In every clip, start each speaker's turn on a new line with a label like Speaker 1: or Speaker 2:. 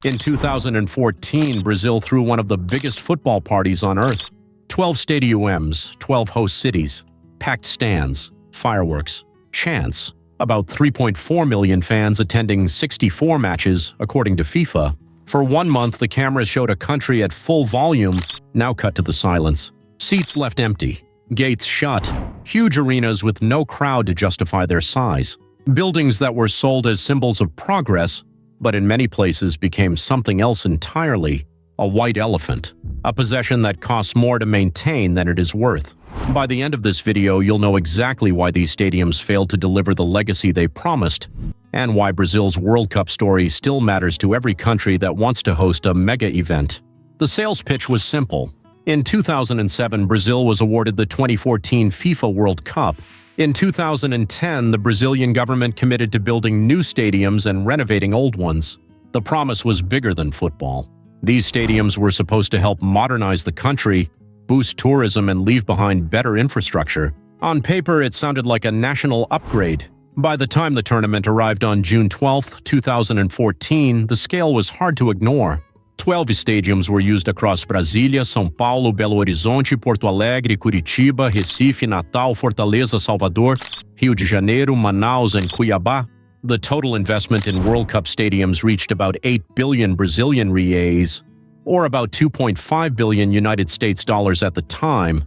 Speaker 1: In 2014, Brazil threw one of the biggest football parties on earth. 12 stadiums, 12 host cities, packed stands, fireworks, chants, about 3.4 million fans attending 64 matches, according to FIFA. For 1 month, the cameras showed a country at full volume, now cut to the silence. Seats left empty, gates shut, huge arenas with no crowd to justify their size. Buildings that were sold as symbols of progress, but in many places became something else entirely, a white elephant, a possession that costs more to maintain than it is worth. By the end of this video, you'll know exactly why these stadiums failed to deliver the legacy they promised, and why Brazil's World Cup story still matters to every country that wants to host a mega event. The sales pitch was simple. In 2007, Brazil was awarded the 2014 FIFA World Cup. In 2010, the Brazilian government committed to building new stadiums and renovating old ones. The promise was bigger than football. These stadiums were supposed to help modernize the country, boost tourism, and leave behind better infrastructure. On paper, it sounded like a national upgrade. By the time the tournament arrived on June 12, 2014, the scale was hard to ignore. 12 stadiums were used across Brasília, São Paulo, Belo Horizonte, Porto Alegre, Curitiba, Recife, Natal, Fortaleza, Salvador, Rio de Janeiro, Manaus, and Cuiabá. The total investment in World Cup stadiums reached about 8 billion Brazilian reais, or about 2.5 billion United States dollars at the time,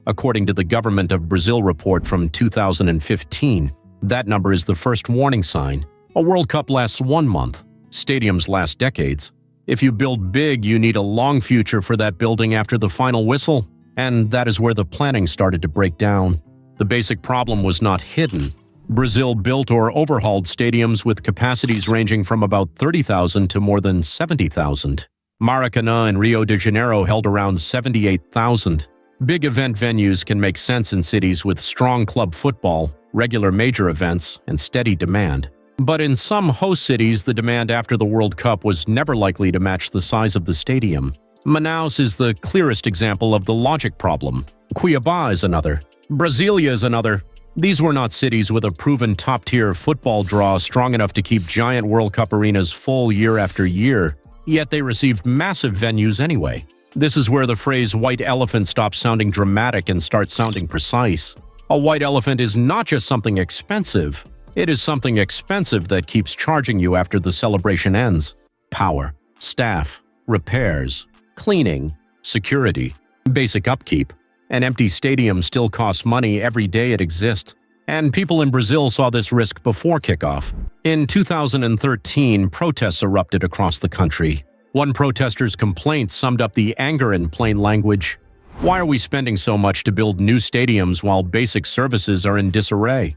Speaker 1: according to the Government of Brazil report from 2015. That number is the first warning sign. A World Cup lasts 1 month. Stadiums last decades. If you build big, you need a long future for that building after the final whistle, and that is where the planning started to break down. The basic problem was not hidden. Brazil built or overhauled stadiums with capacities ranging from about 30,000 to more than 70,000. Maracanã in Rio de Janeiro held around 78,000. Big event venues can make sense in cities with strong club football, regular major events, and steady demand. But in some host cities, the demand after the World Cup was never likely to match the size of the stadium. Manaus is the clearest example of the logic problem. Cuiabá is another. Brasília is another. These were not cities with a proven top-tier football draw strong enough to keep giant World Cup arenas full year after year, yet they received massive venues anyway. This is where the phrase white elephant stops sounding dramatic and starts sounding precise. A white elephant is not just something expensive. It is something expensive that keeps charging you after the celebration ends. Power, staff, repairs, cleaning, security, basic upkeep. An empty stadium still costs money every day it exists, and people in Brazil saw this risk before kickoff. In 2013, protests erupted across the country. One protester's complaint summed up the anger in plain language. Why are we spending so much to build new stadiums while basic services are in disarray?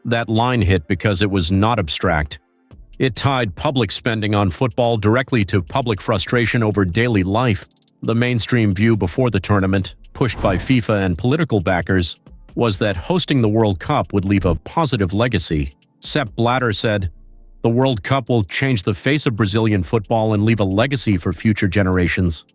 Speaker 1: That line hit because it was not abstract. It tied public spending on football directly to public frustration over daily life. The mainstream view before the tournament, pushed by FIFA and political backers, was that hosting the World Cup would leave a positive legacy. Sepp Blatter said, "The World Cup will change the face of Brazilian football and leave a legacy for future generations."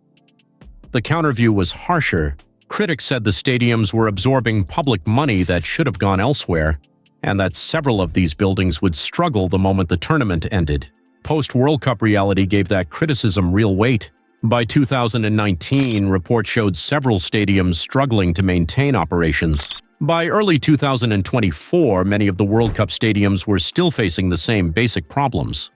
Speaker 1: The counterview was harsher. Critics said the stadiums were absorbing public money that should have gone elsewhere, and that several of these buildings would struggle the moment the tournament ended. Post-World Cup reality gave that criticism real weight. By 2019, reports showed several stadiums struggling to maintain operations. By early 2024, many of the World Cup stadiums were still facing the same basic problems.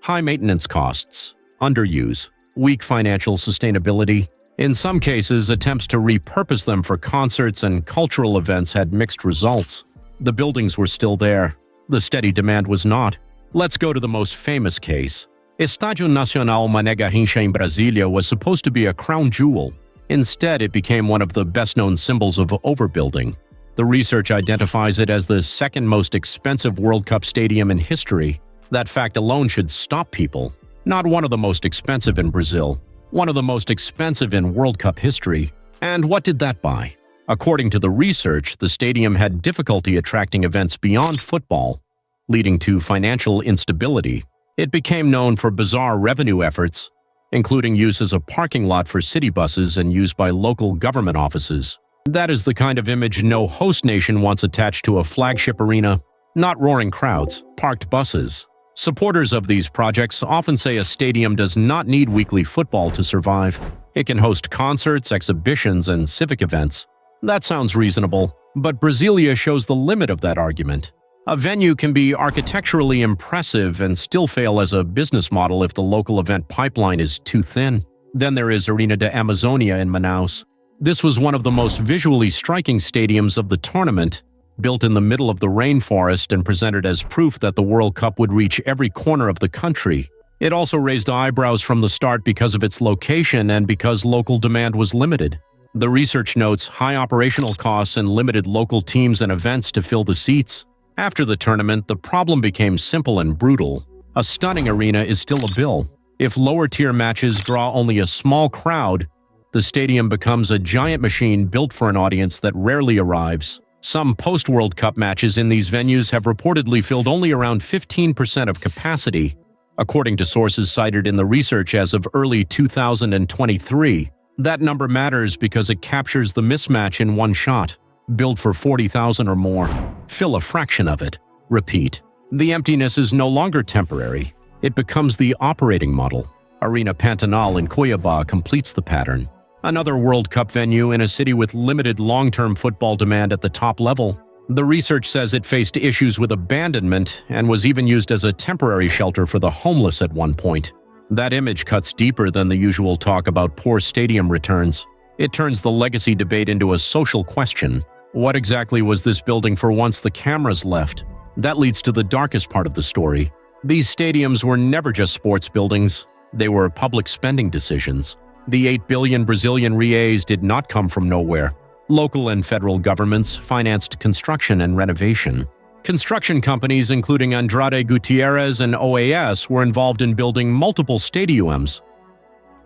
Speaker 1: High maintenance costs, underuse, weak financial sustainability. In some cases, attempts to repurpose them for concerts and cultural events had mixed results. The buildings were still there. The steady demand was not. Let's go to the most famous case. Estádio Nacional Mané Garrincha in Brasília was supposed to be a crown jewel. Instead, it became one of the best-known symbols of overbuilding. The research identifies it as the second most expensive World Cup stadium in history. That fact alone should stop people. Not one of the most expensive in Brazil, one of the most expensive in World Cup history. And what did that buy? According to the research, the stadium had difficulty attracting events beyond football, leading to financial instability. It became known for bizarre revenue efforts, including use as a parking lot for city buses and used by local government offices. That is the kind of image no host nation wants attached to a flagship arena. Not roaring crowds, parked buses, Supporters of these projects often say a stadium does not need weekly football to survive. It can host concerts, exhibitions, and civic events. That sounds reasonable, but Brasilia shows the limit of that argument. A venue can be architecturally impressive and still fail as a business model if the local event pipeline is too thin. Then there is Arena da Amazônia in Manaus. This was one of the most visually striking stadiums of the tournament, built in the middle of the rainforest and presented as proof that the World Cup would reach every corner of the country. It also raised eyebrows from the start because of its location and because local demand was limited. The research notes high operational costs and limited local teams and events to fill the seats. After the tournament, the problem became simple and brutal. A stunning arena is still a bill. If lower-tier matches draw only a small crowd, the stadium becomes a giant machine built for an audience that rarely arrives. Some post-World Cup matches in these venues have reportedly filled only around 15% of capacity, according to sources cited in the research as of early 2023. That number matters because it captures the mismatch in one shot. Build for 40,000 or more. Fill a fraction of it. Repeat. The emptiness is no longer temporary. It becomes the operating model. Arena Pantanal in Cuiabá completes the pattern. Another World Cup venue in a city with limited long-term football demand at the top level. The research says it faced issues with abandonment and was even used as a temporary shelter for the homeless at one point. That image cuts deeper than the usual talk about poor stadium returns. It turns the legacy debate into a social question. What exactly was this building for once the cameras left? That leads to the darkest part of the story. These stadiums were never just sports buildings. They were public spending decisions. The 8 billion Brazilian reais did not come from nowhere. Local and federal governments financed construction and renovation. Construction companies including Andrade Gutierrez and OAS were involved in building multiple stadiums.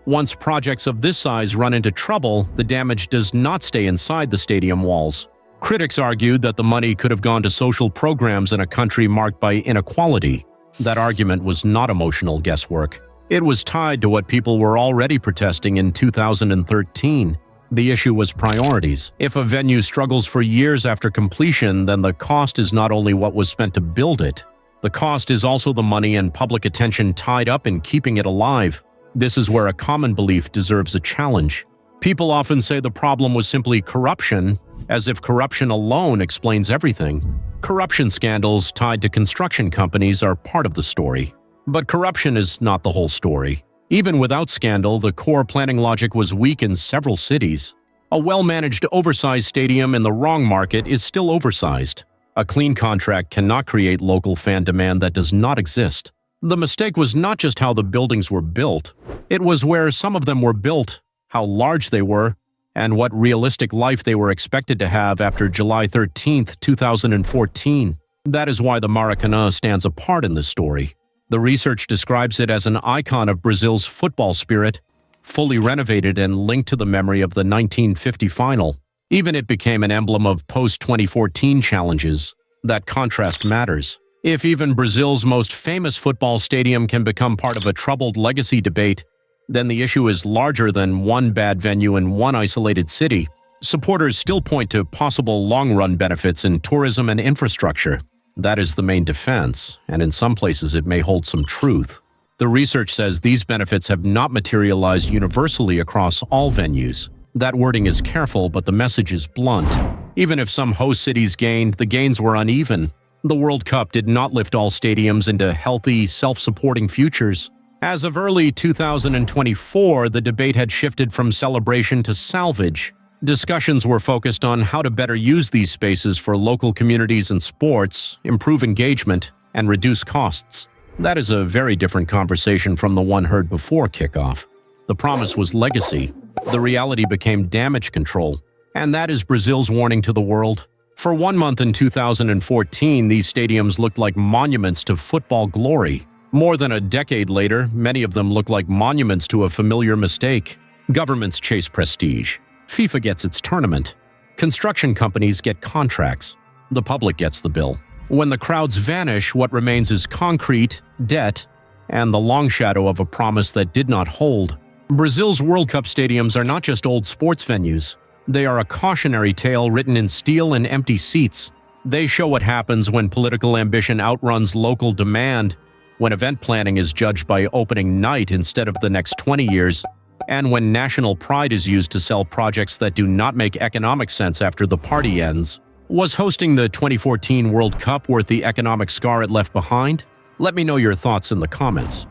Speaker 1: Once projects of this size run into trouble, the damage does not stay inside the stadium walls. Critics argued that the money could have gone to social programs in a country marked by inequality. That argument was not emotional guesswork. It was tied to what people were already protesting in 2013. The issue was priorities. If a venue struggles for years after completion, then the cost is not only what was spent to build it. The cost is also the money and public attention tied up in keeping it alive. This is where a common belief deserves a challenge. People often say the problem was simply corruption, as if corruption alone explains everything. Corruption scandals tied to construction companies are part of the story. But corruption is not the whole story. Even without scandal, the core planning logic was weak in several cities. A well-managed oversized stadium in the wrong market is still oversized. A clean contract cannot create local fan demand that does not exist. The mistake was not just how the buildings were built. It was where some of them were built, how large they were, and what realistic life they were expected to have after July 13, 2014. That is why the Maracanã stands apart in this story. The research describes it as an icon of Brazil's football spirit, fully renovated and linked to the memory of the 1950 final. Even it became an emblem of post-2014 challenges. That contrast matters. If even Brazil's most famous football stadium can become part of a troubled legacy debate, then the issue is larger than one bad venue in one isolated city. Supporters still point to possible long-run benefits in tourism and infrastructure. That is the main defense, and in some places it may hold some truth. The research says these benefits have not materialized universally across all venues. That wording is careful, but the message is blunt. Even if some host cities gained, the gains were uneven. The World Cup did not lift all stadiums into healthy, self-supporting futures. As of early 2024, the debate had shifted from celebration to salvage. Discussions were focused on how to better use these spaces for local communities and sports, improve engagement, and reduce costs. That is a very different conversation from the one heard before kickoff. The promise was legacy. The reality became damage control. And that is Brazil's warning to the world. For 1 month in 2014, these stadiums looked like monuments to football glory. More than a decade later, many of them look like monuments to a familiar mistake. Governments chase prestige. FIFA gets its tournament. Construction companies get contracts. The public gets the bill. When the crowds vanish, what remains is concrete, debt, and the long shadow of a promise that did not hold. Brazil's World Cup stadiums are not just old sports venues. They are a cautionary tale written in steel and empty seats. They show what happens when political ambition outruns local demand, when event planning is judged by opening night instead of the next 20 years, and when national pride is used to sell projects that do not make economic sense after the party ends. Was hosting the 2014 World Cup worth the economic scar it left behind? Let me know your thoughts in the comments.